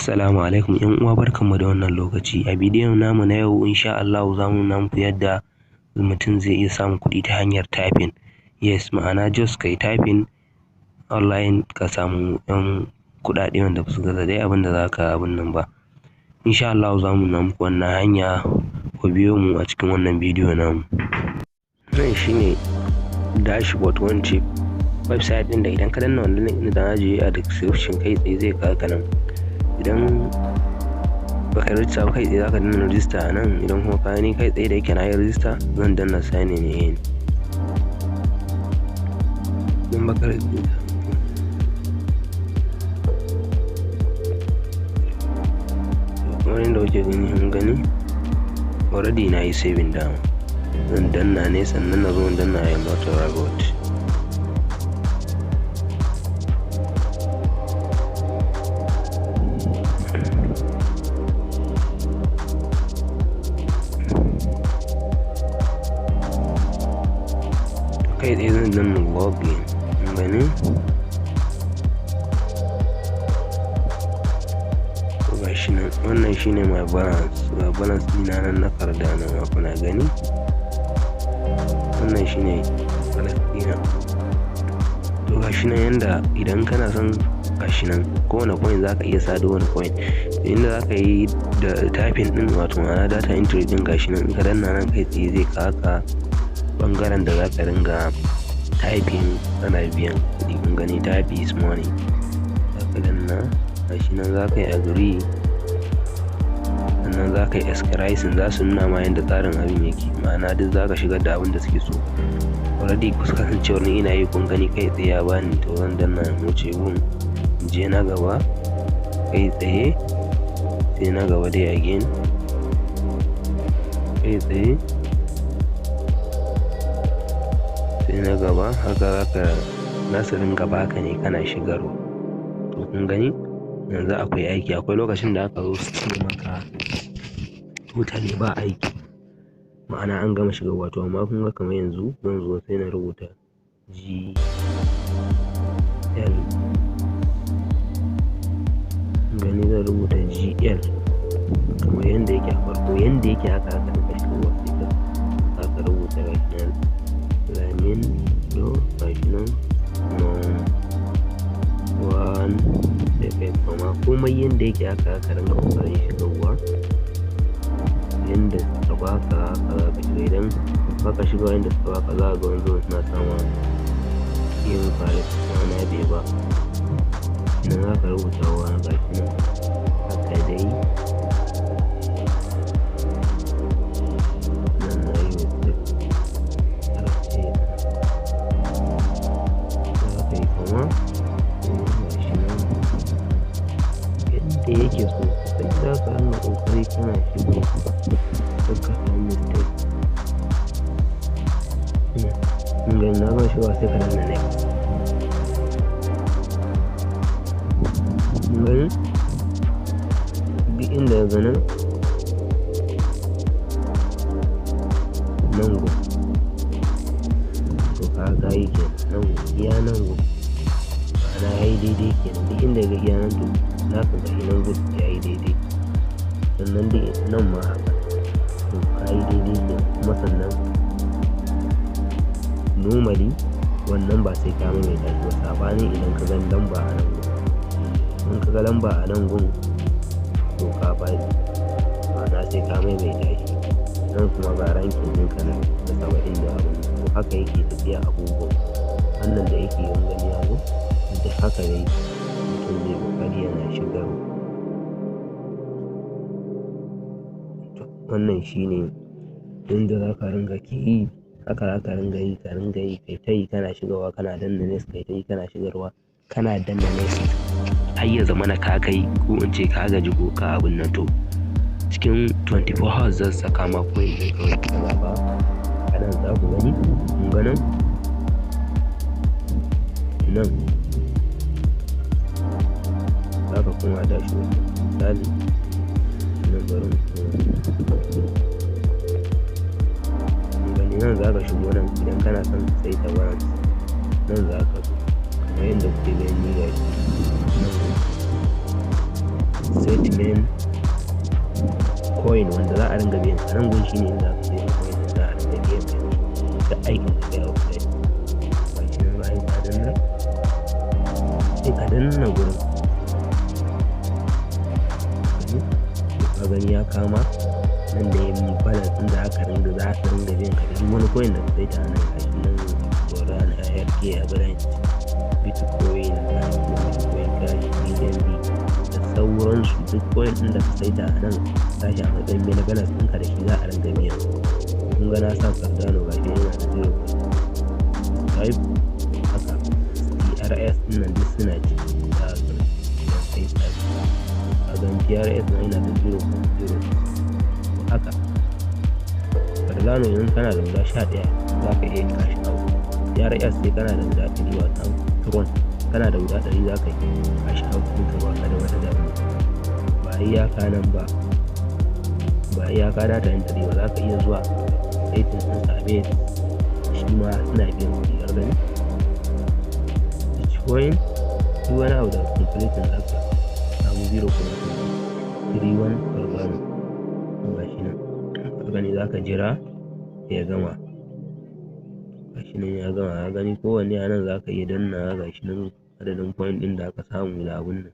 Assalamu alaikum ƴan uwa, barkanmu da wannan lokaci. A bidiyon namu na yau insha Allahu za mu nuna muku yadda mutum zai iya samun kuɗi ta hanyar typing. Yes, ma'ana just kai typing online ka samu ɗan kuɗaɗe wanda ba su gaza dai abin da za ka abun nan ba. Insha Allahu za mu nuna muku wannan hanya, ku biyo mu a cikin wannan bidiyo namu. Nan shine dashboard, wance website ɗin da idan ka danna wannan link ɗin da na ajiye a description kai tsaye zai kawo ka nan. Idan baka rijista ba kai tsaye za ka danna register a nan, idan kuma ka ni kai tsaye da yake na yi register zan danna sign in ne. Idan baka rijista kamar yadda kuke gani, kun gani already na yi saving down. Zan danna ne sannan na zo in danna I am not a robot. Kai tsaye zan danna login, kun gani gashi nan, wannan shine my balance. Ga balance ɗina nan na Cardano ma kuna gani, wannan shine balance ɗina. To gashi nan yanda idan kana son gashi nan kowane coin za ka iya sa da wani coin, inda za ka yi da typing ɗin wato ma'ana data entry ɗin gashi nan in ka danna nan kai tsaye zai kawo ka ɓangaren da za ka ringa typing kana biyan kuɗi. Kun gani type is money, za ka danna gashi nan za ka yi agree, sannan za ka yi escrising, za su nuna ma yadda tsarin abin yake, ma'ana duk za ka shigar da abin da suke so. Already kasancewar ni ina yi kun gani kai tsaye ya bani, to zan danna wuce gun je na gaba kai tsaye, sai na gaba dai again kai tsaye, sai na gaba haka za ka nasu ringa baka ne kana shigarwa. To kun gani yanzu akwai aiki, akwai lokacin da aka zo su ce maka mutane ba aiki, ma'ana an gama shigarwa. To amma kun ga kamar yanzu zan zo sai na rubuta GL, gani zan rubuta GL kamar yadda yake a farko, yadda yake haka haka da shigarwa, sai ka rubuta gashi nan Lamin do gashi nan one second, amma komai yadda yake haka haka ringa ƙoƙarin shigarwa yadda suka baka haka za ka shiga. Idan baka shiga yadda suka baka za ka ga wani zuwan suna sama yin valid ma'ana bai ba, idan za ka rubuta wa gashi nan haka dai nan na yi mistake, za ka yi kama gashi nan yadda yake so sai za ka ringa ƙoƙari kana shigo kar ka samu mistake. Kun gani na gama shigowa sai ka danna next. Kun gani duk inda ya nan nan gu, to ka ga yi kenan nan gu, iya nan gu ma'ana ya yi daidai kenan. Duk inda ga iya nan to za ka ga nan gu ya yi daidai, sannan duk nan ma haka to ka yi daidai kenan. Kuma sannan normally wannan ba sai ka maimaita shi ba, saɓanin idan ka ga lamba a nan gun. In ka ga lamba a nan gun to ka faɗi, ma'ana sai ka maimaita shi. Nan kuma ga rankin ɗinka nan da 70 da abin, to haka yake tafiya abubuwan. Wannan da yake yin gani ya zo duk haka dai mutum zai ƙoƙari yana shigarwa. Wannan shine inda za ka ringa ke yi, haka za ka ringa yi kai ta yi kana shigarwa, kana danna next kai ta yi kana shigarwa kana danna next har ya zamana ka kai ko in ce ka gaji ko ka abin nan. To cikin 24 hours zan saka ma coin ɗin kawai ka zaɓa a nan, za ku gani kun ga nan nan za ka kuma da shi misali nan bari nan za ka shigo nan idan kana son sai ta balance nan za ka zo kamar yadda kuke gani ga shi nan settlement coin wanda za a ringa biyan ka. Nan gun shine inda aka sai coin da za a ringa biyan ka da aikin da kai a website. Gashi nan bayan ka danna sai ka danna gurin ka gani ya kama nan da yin balance ɗin da aka ringa za a ringa biyan ka da duk wani coin da ka saita a nan. Gashi nan Solana, ARK, Avalanche, Bitcoin, Bitcoin Cash, BNB da sauransu. Duk coin ɗin da ka saita a nan sashi a matsayin mai na balance ɗinka da shi za a ringa biyan. Kun ga na sa Cardano gashi yana da 0.5 haka. TRS ɗin nan duk suna ci za a ga saita shi. A gan TRS na yana da 0.0 haka. Cardano yanzu kana da guda 11 za ka iya cash out. TRS sai kana da guda 100 watan Tron kana da guda 100 za ka iya cash out ɗinka ba ka da wata damuwa. Ba iyaka nan ba, ba iyaka data entry ba, za ka iya zuwa saitin ɗin Sabe shi ma suna biyan kuɗi. Ka gani Bitcoin duk wani abu da completing za ka samu 0.31 Cardano. Gashi nan ka gani za ka jira ya gama. Gashi nan ya gama. Ka gani kowanne a nan za ka iya dannawa. Gashi nan adadin point ɗin da aka samu da abun nan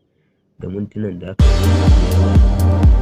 da mintunan da aka yi.